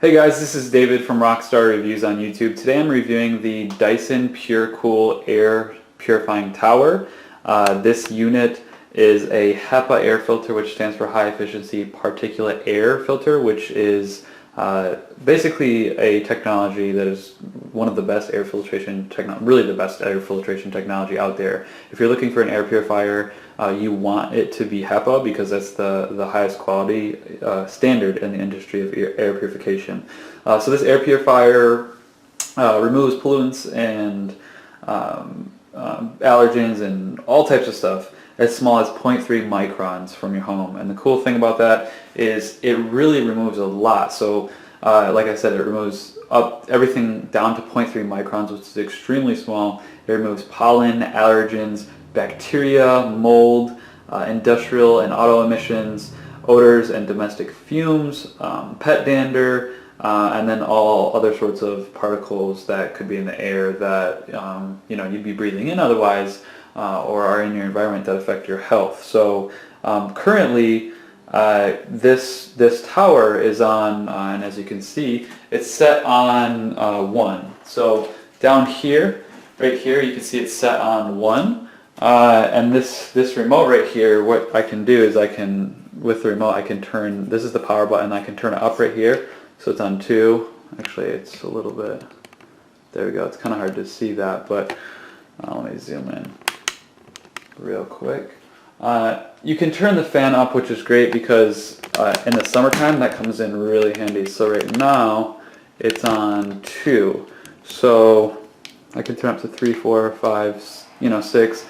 Hey guys, this is David from Rockstar Reviews on YouTube. Today I'm reviewing the Dyson PureCool Air Purifying Tower. This unit is a HEPA air filter, which stands for High Efficiency Particulate Air Filter, which is basically a technology that is one of the best air filtration really the best air filtration technology out there. If you're looking for an air purifier, you want it to be HEPA because that's the highest quality standard in the industry of air purification. So this air purifier removes pollutants and allergens and all types of stuff as small as 0.3 microns from your home. And the cool thing about that is it really removes a lot. So like I said, it removes everything down to 0.3 microns, which is extremely small. It removes pollen, allergens, bacteria, mold, industrial and auto emissions, odors and domestic fumes, pet dander, and then all other sorts of particles that could be in the air that you'd be breathing in otherwise, or are in your environment that affect your health. So currently this tower is on, and as you can see, it's set on 1. So down here, right here, you can see it's set on 1. And this remote right here, what I can do is with the remote I can turn, this is the power button, I can turn it up right here, so it's on 2. Actually it's a little bit, there we go, it's kind of hard to see that, but let me zoom in real quick. You can turn the fan up, which is great because in the summertime that comes in really handy. So right now it's on 2, so I can turn up to 3, 4, 5, 6.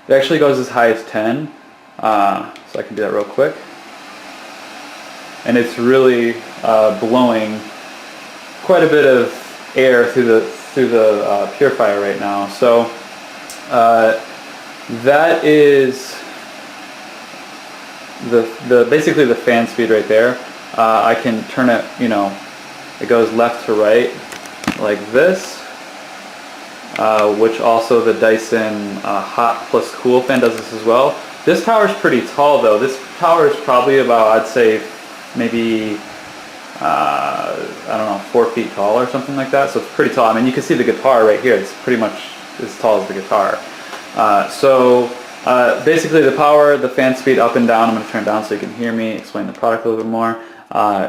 It actually goes as high as 10, so I can do that real quick. And it's really blowing quite a bit of air through the purifier right now. So that is basically the fan speed right there. I can turn it, it goes left to right like this. Which also the Dyson hot plus cool fan does this as well. This tower is pretty tall though. This tower is probably about, I'd say, maybe, I don't know, 4 feet tall or something like that. So it's pretty tall. I mean, you can see the guitar right here. It's pretty much as tall as the guitar. Basically the power, the fan speed up and down, I'm going to turn it down so you can hear me explain the product a little bit more.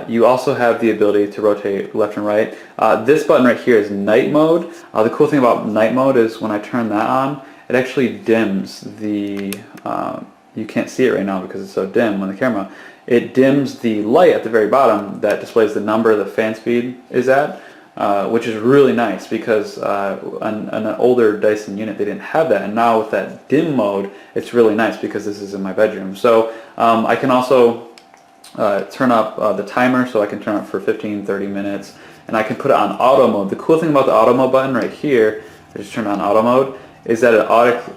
You also have the ability to rotate left and right. This button right here is night mode. The cool thing about night mode is when I turn that on, it actually dims the, you can't see it right now because it's so dim on the camera, it dims the light at the very bottom that displays the number the fan speed is at, which is really nice because on an older Dyson unit they didn't have that, and now with that dim mode it's really nice because this is in my bedroom. So I can also turn up the timer, so I can turn it for 15-30 minutes, and I can put it on auto mode. The cool thing about the auto mode button right here, I just turn on auto mode, is that it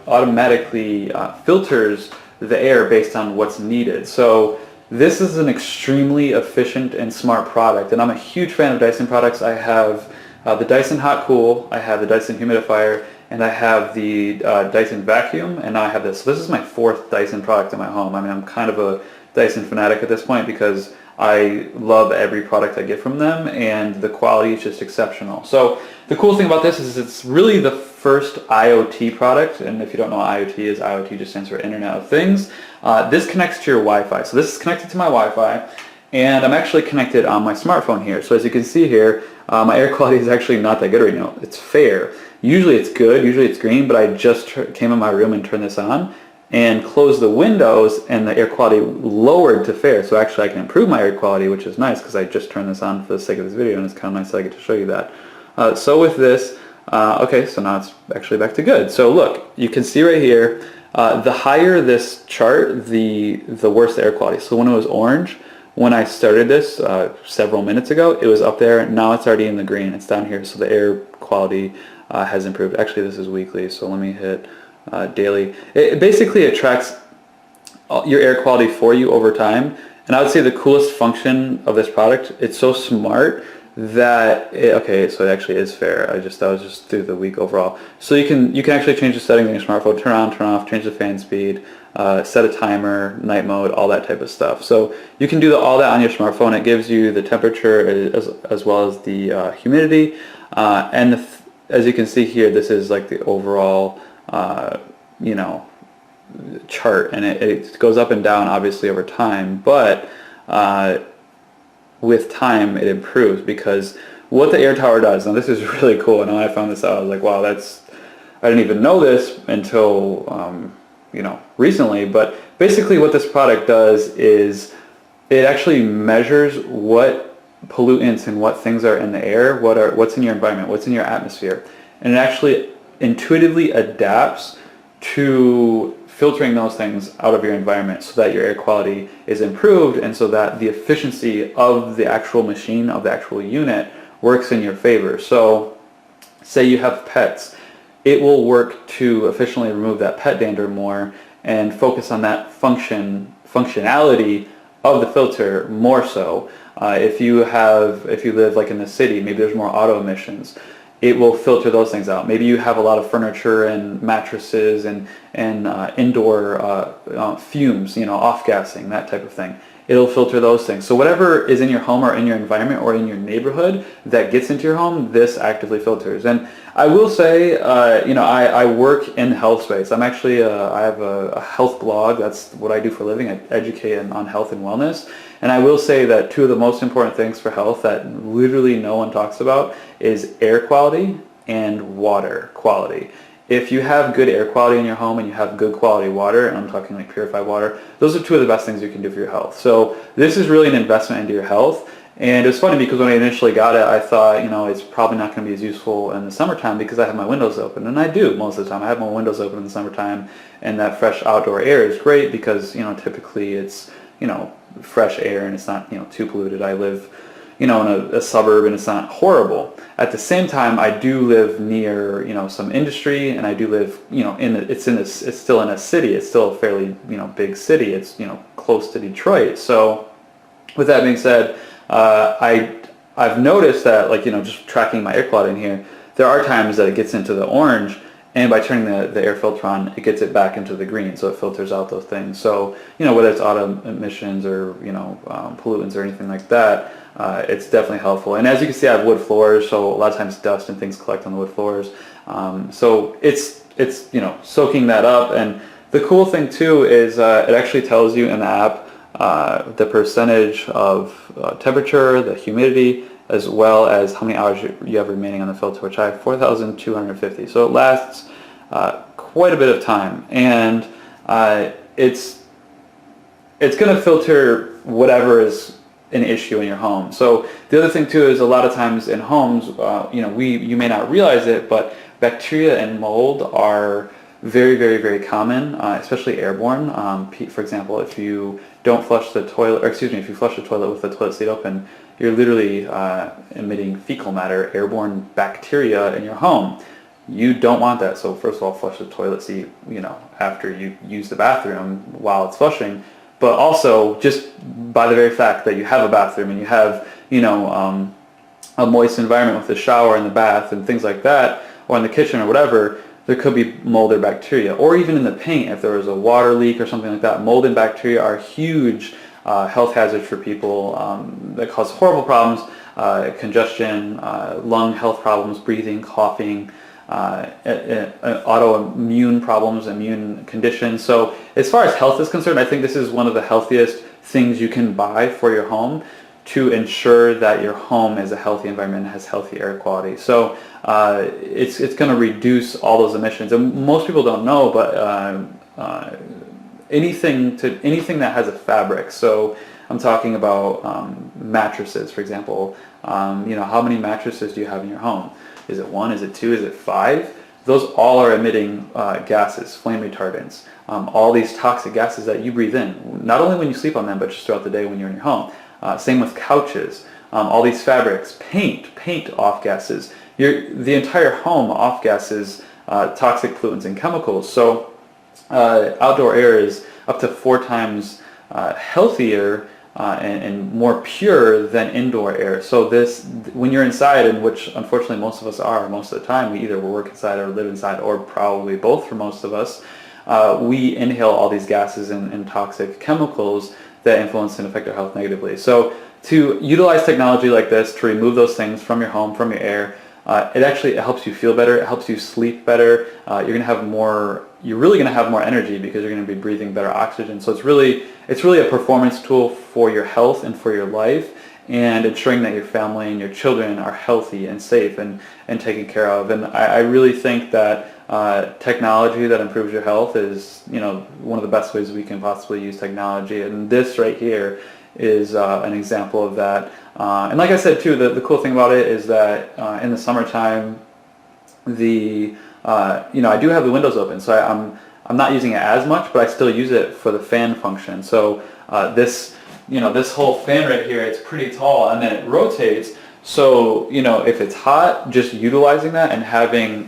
automatically filters the air based on what's needed. So this is an extremely efficient and smart product, and I'm a huge fan of Dyson products. I have the Dyson Hot Cool, I have the Dyson Humidifier, and I have the Dyson Vacuum, and now I have this. So this is my 4th Dyson product in my home. I mean, I'm kind of a Dyson fanatic at this point because I love every product I get from them, and the quality is just exceptional. So the cool thing about this is it's really the first IoT product, and if you don't know what IoT is, IoT just stands for Internet of Things. This connects to your Wi-Fi. So this is connected to my Wi-Fi, and I'm actually connected on my smartphone here. So as you can see here, my air quality is actually not that good right now. It's fair. Usually it's good, usually it's green, but I just came in my room and turned this on and closed the windows, and the air quality lowered to fair. So actually I can improve my air quality, which is nice because I just turned this on for the sake of this video, and it's kind of nice that I get to show you that. So with this, okay, so now it's actually back to good. So look, you can see right here, the higher this chart, the worse the air quality. So when it was orange, when I started this several minutes ago, it was up there. Now it's already in the green. It's down here, so the air quality has improved. Actually, this is weekly, so let me hit daily. It basically tracks your air quality for you over time, and I would say the coolest function of this product, it's so smart that okay, so it actually is fair. That was just through the week overall. So you can actually change the settings on your smartphone, turn on, turn off, change the fan speed, set a timer, night mode, all that type of stuff. So you can do all that on your smartphone. It gives you the temperature as well as the humidity, and as you can see here, this is like the overall you know, chart, and it goes up and down obviously over time, but with time it improves, because what the air tower does, now this is really cool, and when I found this out I was like, wow, I didn't even know this until you know, recently, but basically what this product does is it actually measures what pollutants and what things are in the air, what's in your environment, what's in your atmosphere, and it actually intuitively adapts to filtering those things out of your environment so that your air quality is improved, and so that the efficiency of the actual machine, of the actual unit, works in your favor. So say you have pets, it will work to efficiently remove that pet dander more and focus on that functionality of the filter more so. If you live like in the city, maybe there's more auto emissions, it will filter those things out. Maybe you have a lot of furniture and mattresses and indoor fumes, you know, off-gassing, that type of thing. It'll filter those things. So whatever is in your home or in your environment or in your neighborhood that gets into your home, this actively filters. And I will say, you know, I work in the health space. I'm actually, I have a health blog. That's what I do for a living. I educate on health and wellness. And I will say that two of the most important things for health that literally no one talks about is air quality and water quality. If you have good air quality in your home and you have good quality water, and I'm talking like purified water, those are two of the best things you can do for your health. So this is really an investment into your health. And it's funny because when I initially got it, I thought, you know, it's probably not going to be as useful in the summertime because I have my windows open. And I do most of the time. I have my windows open in the summertime, and that fresh outdoor air is great because, you know, typically it's, you know, fresh air and it's not, you know, too polluted. I live, you know, in a suburb and it's not horrible. At the same time, I do live near, you know, some industry, and I do live, you know, it's still in a city. It's still a fairly, you know, big city. It's, you know, close to Detroit. So with that being said, I've noticed that, like, you know, just tracking my air quality in here, there are times that it gets into the orange, and by turning the air filter on, it gets it back into the green, so it filters out those things. So, you know, whether it's auto emissions or, you know, pollutants or anything like that, it's definitely helpful. And as you can see, I have wood floors, so a lot of times dust and things collect on the wood floors. So it's you know, soaking that up. And the cool thing too is it actually tells you in the app the percentage of temperature, the humidity, as well as how many hours you have remaining on the filter, which I have 4,250. So it lasts quite a bit of time, and it's going to filter whatever is an issue in your home. So the other thing too is a lot of times in homes, you know, you may not realize it, but bacteria and mold are very, very, very common, especially airborne. For example, if you don't flush the toilet, or excuse me, if you flush the toilet with the toilet seat open, you're literally emitting fecal matter, airborne bacteria in your home. You don't want that. So first of all, flush the toilet seat, you know, after you use the bathroom while it's flushing. But also, just by the very fact that you have a bathroom and you have, you know, a moist environment with the shower and the bath and things like that, or in the kitchen or whatever, there could be mold or bacteria. Or even in the paint, if there was a water leak or something like that, mold and bacteria are huge health hazards for people that cause horrible problems, congestion, lung health problems, breathing, coughing, autoimmune problems, immune conditions. So as far as health is concerned, I think this is one of the healthiest things you can buy for your home to ensure that your home is a healthy environment and has healthy air quality. So it's going to reduce all those emissions. And most people don't know, but anything that has a fabric. So I'm talking about mattresses, for example. You know, how many mattresses do you have in your home? Is it 1? Is it 2? Is it 5? Those all are emitting gases, flame retardants, all these toxic gases that you breathe in, not only when you sleep on them, but just throughout the day when you're in your home. Same with couches, all these fabrics, paint off gases. The entire home off gases toxic pollutants and chemicals. So outdoor air is up to 4 times healthier and more pure than indoor air. So when you're inside, and which unfortunately most of us are most of the time, we either work inside or live inside, or probably both for most of us, we inhale all these gases and toxic chemicals that influence and affect our health negatively. So to utilize technology like this to remove those things from your home, from your air, it helps you feel better. It helps you sleep better. You're really going to have more energy because you're going to be breathing better oxygen. So it's really a performance tool for your health and for your life, and ensuring that your family and your children are healthy and safe and taken care of. And I really think that technology that improves your health is, one of the best ways we can possibly use technology. And this right here is an example of that. And like I said too, the cool thing about it is that in the summertime, I do have the windows open, so I'm not using it as much, but I still use it for the fan function. So this whole fan right here, it's pretty tall, and then it rotates. So if it's hot, just utilizing that and having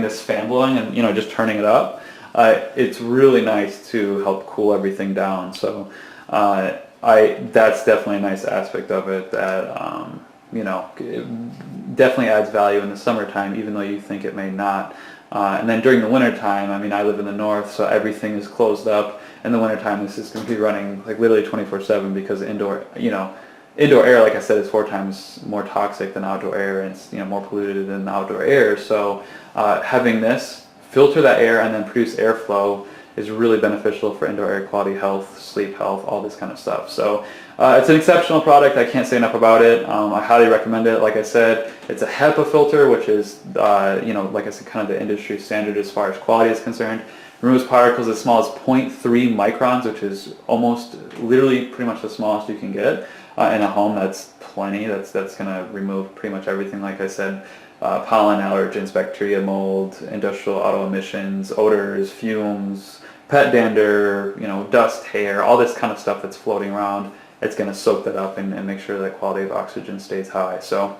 this fan blowing and just turning it up, it's really nice to help cool everything down. So that's definitely a nice aspect of it that it definitely adds value in the summertime, even though you think it may not. And then during the wintertime, I live in the north, so everything is closed up. In the wintertime, this is going to be running like literally 24/7 because indoor air, like I said, is 4 times more toxic than outdoor air, and it's more polluted than outdoor air. So having this filter that air and then produce airflow is really beneficial for indoor air quality, health, sleep health, all this kind of stuff. So it's an exceptional product. I can't say enough about it. I highly recommend it. Like I said, it's a HEPA filter, which is like I said, kind of the industry standard as far as quality is concerned. Removes particles as small as 0.3 microns, which is almost literally pretty much the smallest you can get. In a home, that's plenty. That's going to remove pretty much everything, like I said, pollen, allergens, bacteria, mold, industrial auto emissions, odors, fumes, pet dander, dust, hair, all this kind of stuff that's floating around. It's going to soak that up and make sure that quality of oxygen stays high. So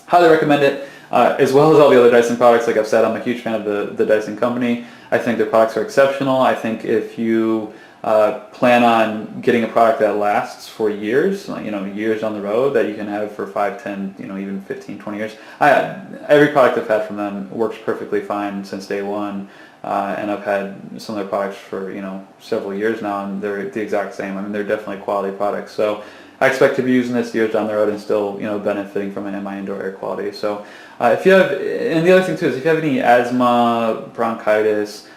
highly recommend it, as well as all the other Dyson products. Like I've said, I'm a huge fan of the Dyson company. I think their products are exceptional. I think if you plan on getting a product that lasts for years, years down the road, that you can have for 5, 10, even 15, 20 years. Every product I've had from them works perfectly fine since day one. And I've had some of their products for, several years now, and they're the exact same. They're definitely quality products. So I expect to be using this years down the road and still, benefiting from it in my indoor air quality. So if you have, and the other thing too is if you have any asthma, bronchitis,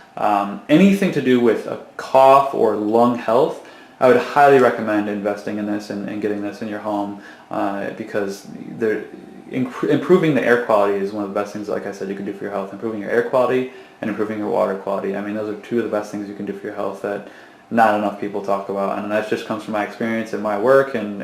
anything to do with a cough or lung health, I would highly recommend investing in this and getting this in your home, because improving the air quality is one of the best things, like I said, you can do for your health. Improving your air quality and improving your water quality. Those are 2 of the best things you can do for your health that not enough people talk about. And that just comes from my experience and my work and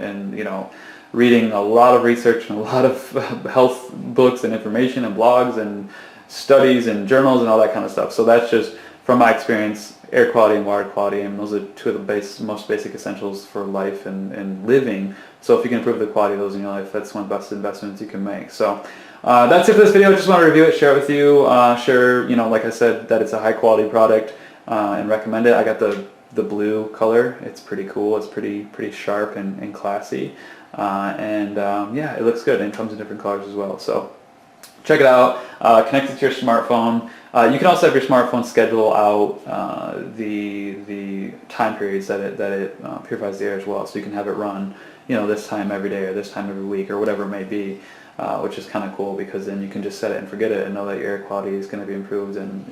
reading a lot of research and a lot of health books and information and blogs and studies and journals and all that kind of stuff. So that's just from my experience, air quality and water quality, and those are 2 of the most basic essentials for life and living. So if you can improve the quality of those in your life, that's one of the best investments you can make. So that's it for this video. I just want to review it, share it with you, share, like I said, that it's a high quality product, and recommend it. I got the blue color. It's pretty cool. It's pretty sharp and classy, yeah, it looks good, and it comes in different colors as well. So check it out. Connect it to your smartphone. You can also have your smartphone schedule out the time periods that it purifies the air as well, so you can have it run, this time every day or this time every week or whatever it may be, which is kind of cool, because then you can just set it and forget it and know that your air quality is going to be improved, and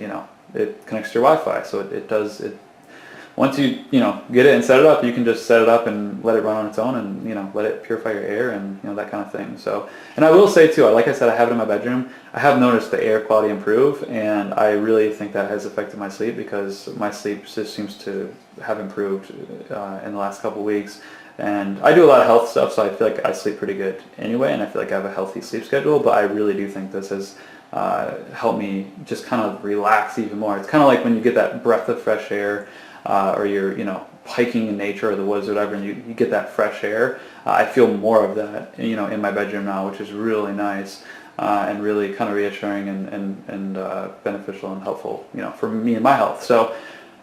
it connects to your Wi-Fi, so it does it. Once you get it and set it up, you can just set it up and let it run on its own, and let it purify your air and that kind of thing. So, and I will say too, like I said, I have it in my bedroom. I have noticed the air quality improve, and I really think that has affected my sleep, because my sleep just seems to have improved in the last couple of weeks. And I do a lot of health stuff, so I feel like I sleep pretty good anyway, and I feel like I have a healthy sleep schedule. But I really do think this has helped me just kind of relax even more. It's kind of like when you get that breath of fresh air. Or you're, hiking in nature or the woods or whatever, and you get that fresh air. I feel more of that, in my bedroom now, which is really nice, and really kind of reassuring and beneficial and helpful, for me and my health. So,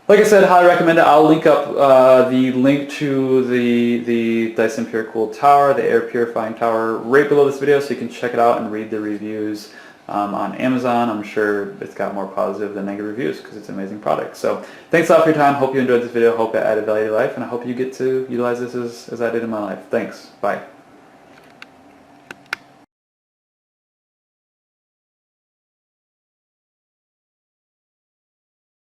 like I said, highly recommend it. I'll link up the link to the Dyson PureCool tower, the air purifying tower, right below this video, so you can check it out and read the reviews. on Amazon. I'm sure it's got more positive than negative reviews because it's an amazing product. So thanks a lot for your time. Hope you enjoyed this video. Hope it added value to your life, and I hope you get to utilize this as I did in my life. Thanks. Bye.